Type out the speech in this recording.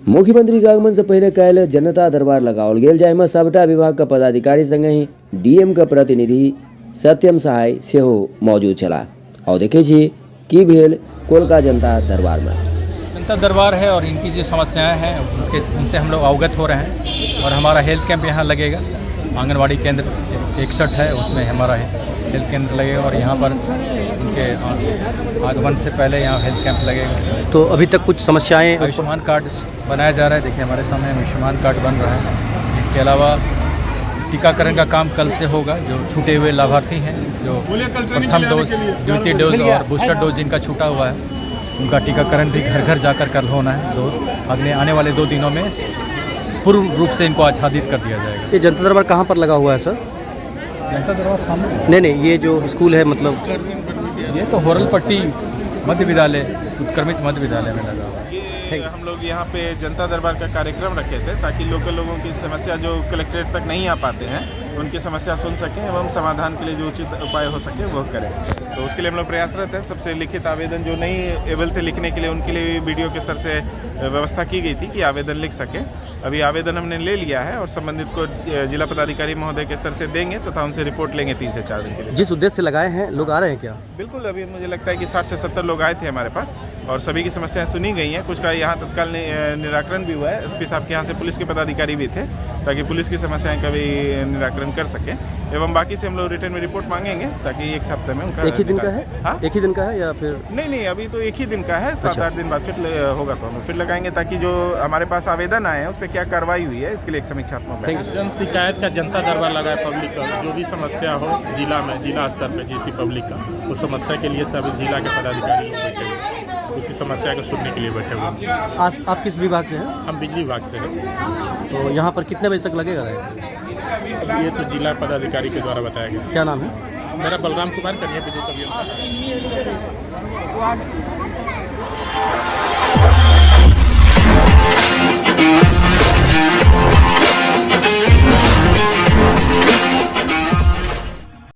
मुख्यमंत्री के आगमन से पहले कल जनता दरबार लगाओल गेल, जाहिमे सबटा विभाग का पदाधिकारी संगे डीएम का प्रतिनिधि सत्यम सहाय सेहो मौजूद छला। और देखे छी की भेल कोलका जनता दरबार में। जनता दरबार है और इनकी जो समस्याएं हैं उनसे हम लोग अवगत हो रहे हैं और हमारा हेल्थ कैंप यहाँ लगेगा। आंगनवाड़ी केंद्र 61 है, उसमें हमारा हेल्थ केंद्र लगेगा और यहाँ पर उनके आगमन से पहले यहाँ हेल्थ कैंप लगेगा। तो अभी तक कुछ समस्याएं, आयुष्मान कार्ड बनाया जा रहा है, देखिए हमारे सामने आयुष्मान कार्ड बन रहा है। इसके अलावा टीकाकरण का काम कल से होगा। जो छूटे हुए लाभार्थी हैं, जो प्रथम डोज, द्वितीय डोज और बूस्टर डोज जिनका छूटा हुआ है, उनका टीकाकरण भी घर घर जाकर कल होना है। अगले आने वाले 2 दिनों में पूर्ण रूप से इनको आच्छादित कर दिया जाएगा। ये जनता दरबार कहाँ पर लगा हुआ है सर? जनता दरबार सामने नहीं, ये जो स्कूल है मतलब ये तो होरलपट्टी मध्य विद्यालय, उत्क्रमित मध्य विद्यालय में लगा हुआ है। हम लोग यहाँ पे जनता दरबार का कार्यक्रम रखे थे ताकि लोकल लोगों की समस्या जो कलेक्ट्रेट तक नहीं आ पाते हैं उनकी समस्या सुन सकें एवं समाधान के लिए जो उचित उपाय हो सके वो करें। तो उसके लिए हम लोग प्रयासरत हैं। सबसे लिखित आवेदन जो नहीं एबल थे लिखने के लिए, उनके लिए वीडियो के स्तर से व्यवस्था की गई थी कि आवेदन लिख सकें। अभी आवेदन हमने ले लिया है और संबंधित को जिला पदाधिकारी महोदय के स्तर से देंगे तथा उनसे रिपोर्ट लेंगे 3 से 4 दिन के लिए। जिस उद्देश्य से लगाए हैं, लोग आ रहे हैं क्या? बिल्कुल, अभी मुझे लगता है कि 60 से 70 लोग आए थे हमारे पास और सभी की समस्याएं सुनी गई हैं। कुछ का यहाँ तत्काल निराकरण भी हुआ है। एसपी साहब के यहाँ से पुलिस के पदाधिकारी भी थे ताकि पुलिस की समस्याएं का भी निराकरण कर सकें। एवं बाकी से हम लोग रिटर्न में रिपोर्ट मांगेंगे ताकि 1 हफ्ते में उनका। एक ही दिन का है? हाँ, एक ही दिन का है या फिर? नहीं, अभी तो 1 ही दिन का है। 7-8 दिन बाद फिर होगा तो हम फिर लगाएंगे ताकि जो हमारे पास आवेदन आए हैं उस पर क्या कार्रवाई हुई है इसके लिए एक समीक्षात्मक बैठक। जन शिकायत का जनता दरबार लगा है। पब्लिक का जो भी समस्या हो जिला में, जिला स्तर पे जिस पब्लिक का उस समस्या के लिए सब जिला के पदाधिकारी लोग बैठे हुए उसी समस्या को सुनने के लिए बैठे हुए। आप किस विभाग से हैं? हम बिजली विभाग से हैं। तो यहाँ पर कितने बजे तक लगेगा? ये तो जिला पदाधिकारी के द्वारा बताया गया। क्या नाम है? मेरा बलराम कुमार, कन्या विद्युत अभियंता।